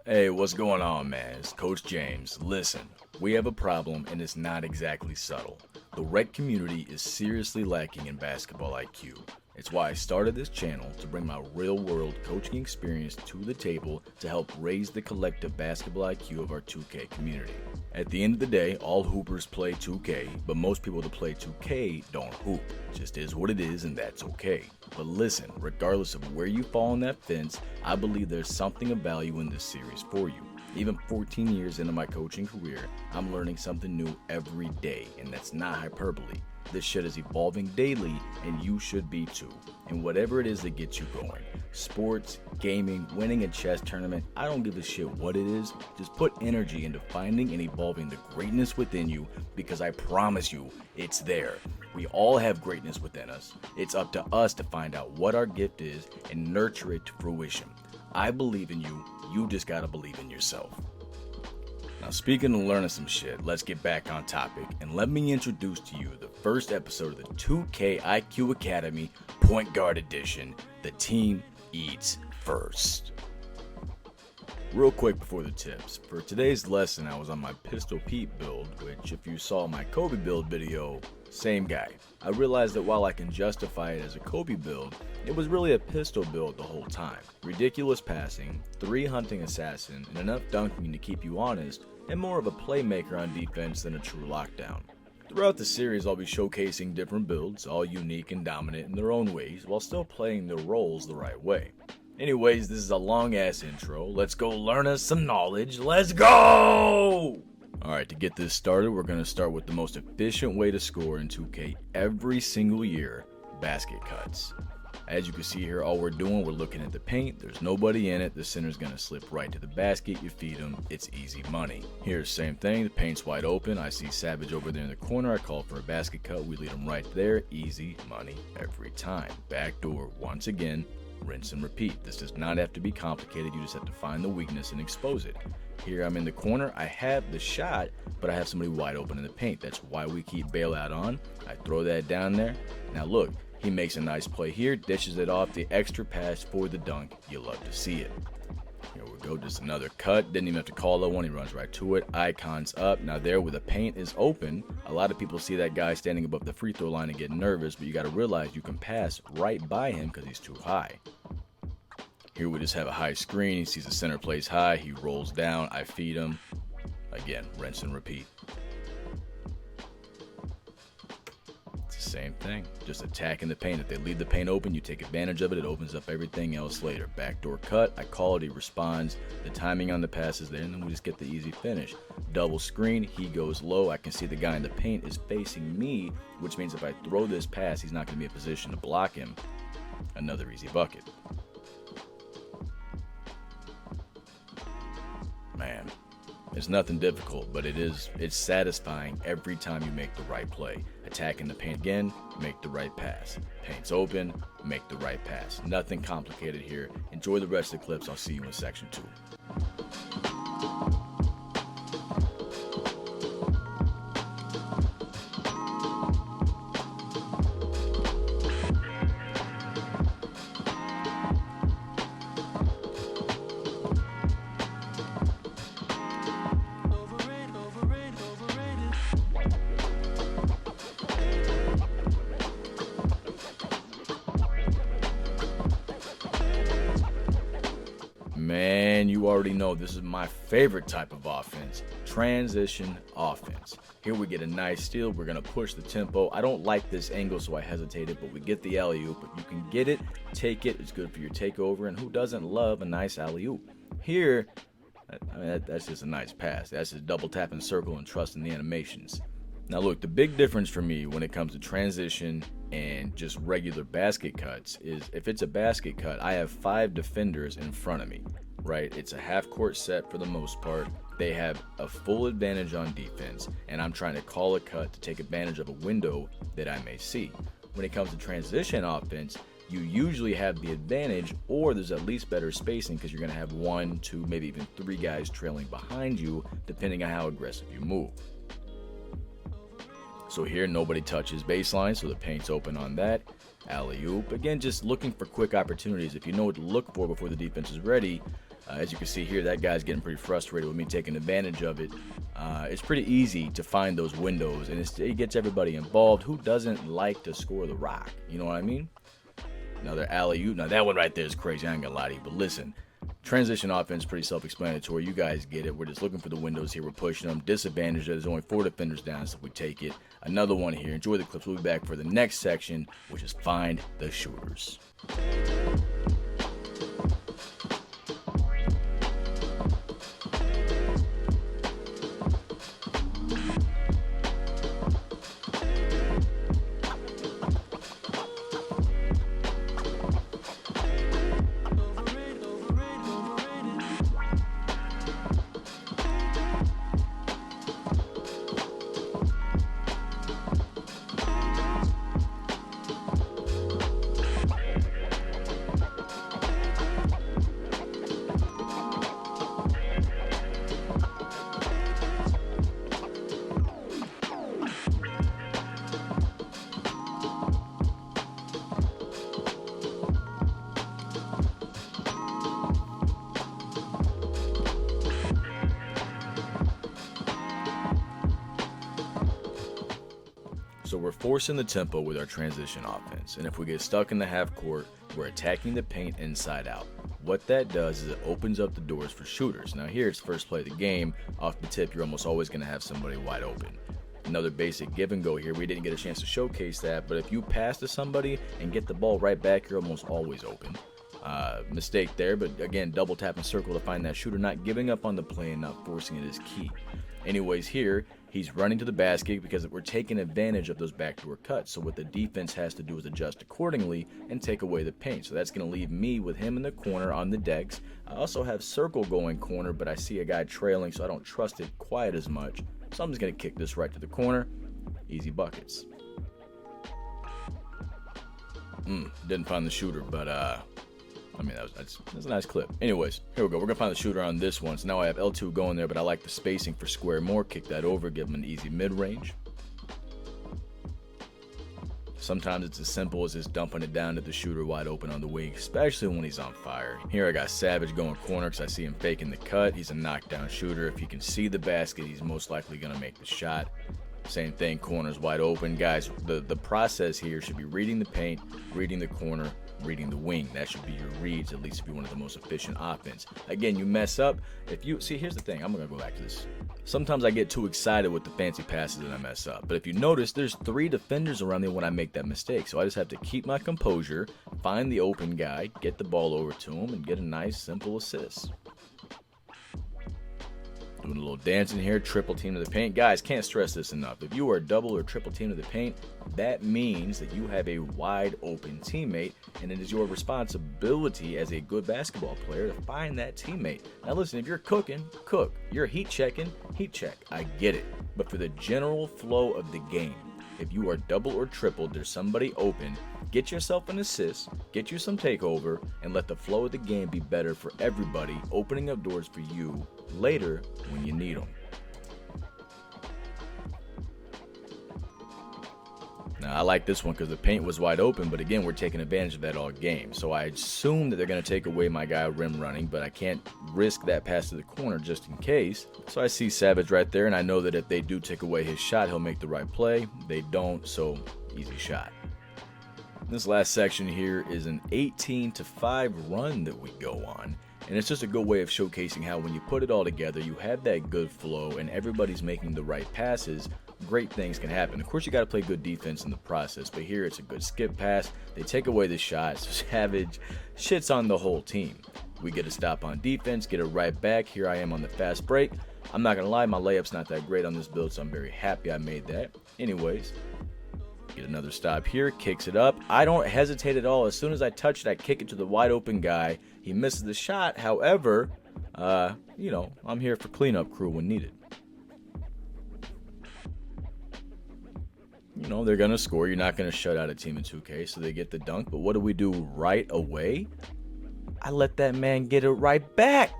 Hey, what's going on, man? It's Coach James. Listen, we have a problem and it's not exactly subtle. The rec community is seriously lacking in basketball IQ. It's why I started this channel to bring my real-world coaching experience to the table to help raise the collective basketball IQ of our 2K community. At the end of the day, all hoopers play 2K, but most people that play 2K don't hoop. It just is what it is, and that's okay. But listen, regardless of where you fall on that fence, I believe there's something of value in this series for you. Even 14 years into my coaching career, I'm learning something new every day, and that's not hyperbole. This shit is evolving daily, and you should be too. And whatever it is that gets you going, sports, gaming, winning a chess tournament, I don't give a shit what it is. Just put energy into finding and evolving the greatness within you, because I promise you, it's there. We all have greatness within us. It's up to us to find out what our gift is and nurture it to fruition. I believe in you. You just gotta believe in yourself. Now, speaking of learning some shit, let's get back on topic and let me introduce to you the first episode of the 2K I.Q Academy Point Guard Edition. The team eats first. Real quick before the tips, for today's lesson I was on my Pistol Pete build, which if you saw my Kobe build video, same guy. I realized that while I can justify it as a Kobe build, it was really a pistol build the whole time. Ridiculous passing, 3 hunting assassin, and enough dunking to keep you honest, and more of a playmaker on defense than a true lockdown. Throughout the series I'll be showcasing different builds, all unique and dominant in their own ways, while still playing their roles the right way. Anyways, this is a long ass intro. Let's go learn us some knowledge. Let's go! Alright, to get this started, we're going to start with the most efficient way to score in 2K every single year, basket cuts. As you can see here, all we're doing, we're looking at the paint, there's nobody in it, the center's going to slip right to the basket, you feed them, it's easy money. Here's the same thing, the paint's wide open, I see Savage over there in the corner, I call for a basket cut, we lead him right there, easy money every time. Backdoor, once again, rinse and repeat. This does not have to be complicated, you just have to find the weakness and expose it. Here I'm in the corner, I have the shot, but I have somebody wide open in the paint. That's why we keep bailout on. I throw that down there. Now look, he makes a nice play here, dishes it off, the extra pass for the dunk. You love to see it. Here we go, just another cut. Didn't even have to call that one, he runs right to it. Icons up. Now there where the paint is open, a lot of people see that guy standing above the free throw line and get nervous, but you got to realize you can pass right by him because he's too high. Here we just have a high screen, he sees the center plays high, he rolls down, I feed him. Again, rinse and repeat. It's the same thing, just attacking the paint. If they leave the paint open, you take advantage of it, it opens up everything else later. Backdoor cut, I call it, he responds, the timing on the pass is there, and then we just get the easy finish. Double screen, he goes low, I can see the guy in the paint is facing me, which means if I throw this pass, he's not going to be in a position to block him. Another easy bucket. Man, it's nothing difficult, but it's satisfying every time you make the right play. Attacking the paint again, make the right pass. Paint's open, make the right pass. Nothing complicated here. Enjoy the rest of the clips. I'll see you in section 2. Man, you already know this is my favorite type of offense, transition offense. Here we get a nice steal, we're going to push the tempo. I don't like this angle, so I hesitated, but we get the alley-oop. But you can get it, take it, it's good for your takeover, and who doesn't love a nice alley-oop? Here, I mean, that's just a nice pass. That's just double tap and circle and trust in the animations. Now look, the big difference for me when it comes to transition and just regular basket cuts is if it's a basket cut, I have 5 defenders in front of me, right? It's a half-court set for the most part. They have a full advantage on defense, and I'm trying to call a cut to take advantage of a window that I may see. When it comes to transition offense, you usually have the advantage, or there's at least better spacing because you're going to have 1, 2, maybe even 3 guys trailing behind you, depending on how aggressive you move. So here, nobody touches baseline, so the paint's open on that. Alley-oop. Again, just looking for quick opportunities. If you know what to look for before the defense is ready, As you can see here, that guy's getting pretty frustrated with me taking advantage of it. It's pretty easy to find those windows, and it gets everybody involved. Who doesn't like to score the rock? You know what I mean? Another alley-oop. Now that one right there is crazy. I ain't gonna lie to you, but listen. Transition offense, pretty self-explanatory. You guys get it. We're just looking for the windows here. We're pushing them. Disadvantage, there's only 4 defenders down, so we take it. Another one here. Enjoy the clips. We'll be back for the next section, which is find the shooters. So we're forcing the tempo with our transition offense, and if we get stuck in the half court, we're attacking the paint inside out. What that does is it opens up the doors for shooters. Now here it's first play of the game. Off the tip, you're almost always going to have somebody wide open. Another basic give and go here. We didn't get a chance to showcase that, but if you pass to somebody and get the ball right back, you're almost always open. Mistake there, but again, double tap and circle to find that shooter. Not giving up on the play and not forcing it is key. Anyways, here he's running to the basket because we're taking advantage of those backdoor cuts. So what the defense has to do is adjust accordingly and take away the paint. So that's going to leave me with him in the corner on the decks. I also have circle going corner, but I see a guy trailing, so I don't trust it quite as much. So I'm just going to kick this right to the corner. Easy buckets. Didn't find the shooter, but I mean, that's a nice clip. Anyways, here we go. We're going to find the shooter on this one. So now I have L2 going there, but I like the spacing for square more. Kick that over, give him an easy mid-range. Sometimes it's as simple as just dumping it down to the shooter wide open on the wing, especially when he's on fire. Here I got Savage going corner because I see him faking the cut. He's a knockdown shooter. If he can see the basket, he's most likely going to make the shot. Same thing, corners wide open. Guys, the process here should be reading the paint, reading the corner, reading the wing. That should be your reads, at least if you're one of the most efficient offense. Again, you mess up. If you see, here's the thing. I'm going to go back to this. Sometimes I get too excited with the fancy passes and I mess up. But if you notice, there's 3 defenders around me when I make that mistake. So I just have to keep my composure, find the open guy, get the ball over to him, and get a nice, simple assist. Doing a little dancing here, triple team to the paint. Guys, can't stress this enough. If you are double or triple team to the paint, that means that you have a wide open teammate, and it is your responsibility as a good basketball player to find that teammate. Now listen, if you're cooking, cook. You're heat checking, heat check. I get it. But for the general flow of the game, if you are double or triple, there's somebody open, get yourself an assist, get you some takeover, and let the flow of the game be better for everybody, opening up doors for you later when you need them. Now, I like this one because the paint was wide open, but again, we're taking advantage of that all game. So I assume that they're going to take away my guy rim running, but I can't risk that pass to the corner just in case. So I see Savage right there, and I know that if they do take away his shot, he'll make the right play. They don't, so easy shot. This last section here is an 18-5 run that we go on. And it's just a good way of showcasing how when you put it all together, you have that good flow and everybody's making the right passes, great things can happen. Of course, you got to play good defense in the process, but here it's a good skip pass. They take away the shot. So Savage shits on the whole team. We get a stop on defense, get it right back. Here I am on the fast break. I'm not going to lie, my layup's not that great on this build, so I'm very happy I made that. Anyways, get another stop here, kicks it up. I don't hesitate at all. As soon as I touch it, I kick it to the wide open guy. He misses the shot. However, I'm here for cleanup crew when needed. They're going to score. You're not going to shut out a team in 2K, so they get the dunk. But what do we do right away? I let that man get it right back.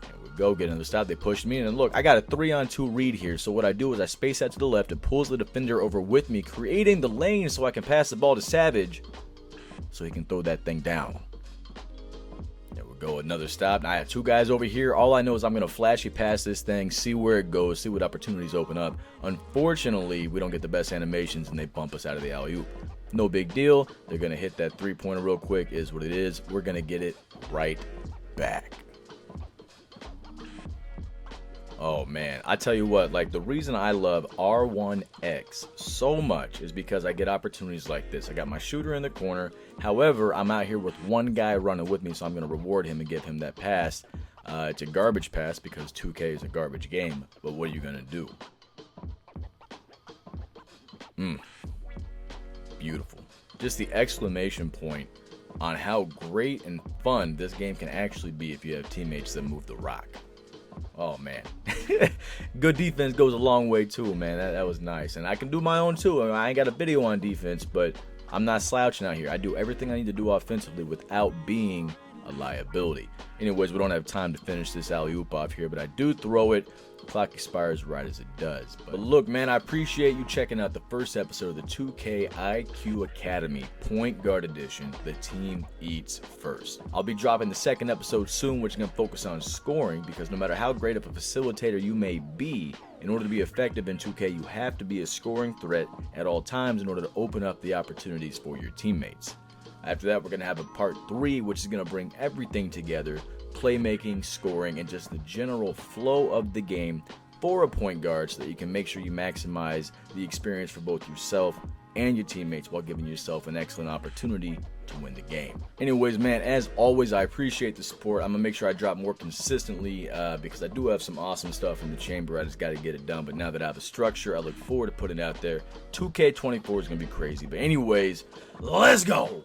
There we go, get another stop. They pushed me in, and look, I got a 3-on-2 read here. So what I do is I space out to the left. It pulls the defender over with me, creating the lane so I can pass the ball to Savage so he can throw that thing down. go. Another stop. Now I have 2 guys over here. All I know is I'm going to flashy pass this thing, see where it goes, see what opportunities open up. Unfortunately, we don't get the best animations and they bump us out of the alley-oop. No big deal. They're going to hit that 3-pointer real quick, is what it is. We're going to get it right back. Oh man, I tell you what, like the reason I love R1X so much is because I get opportunities like this. I got my shooter in the corner. However, I'm out here with 1 guy running with me, so I'm going to reward him and give him that pass. It's a garbage pass because 2K is a garbage game, but what are you going to do? Beautiful. Just the exclamation point on how great and fun this game can actually be if you have teammates that move the rock. Oh man, good defense goes a long way too, man. That was nice, and I can do my own too. I ain't got a video on defense, but I'm not slouching out here. I do everything I need to do offensively without being a liability. Anyways, we don't have time to finish this alley-oop off here, but I do throw it. The clock expires right as it does. But look, man, I appreciate you checking out the first episode of the 2K I.Q Academy Point Guard Edition, The Team Eats First. I'll be dropping the second episode soon, which is going to focus on scoring, because no matter how great of a facilitator you may be, in order to be effective in 2K, you have to be a scoring threat at all times in order to open up the opportunities for your teammates. After that, we're going to have a part 3, which is going to bring everything together: playmaking, scoring, and just the general flow of the game for a point guard, so that you can make sure you maximize the experience for both yourself and your teammates while giving yourself an excellent opportunity to win the game. Anyways, man, as always, I appreciate the support. I'm going to make sure I drop more consistently because I do have some awesome stuff in the chamber. I just got to get it done. But now that I have a structure, I look forward to putting it out there. 2K24 is going to be crazy. But anyways, let's go!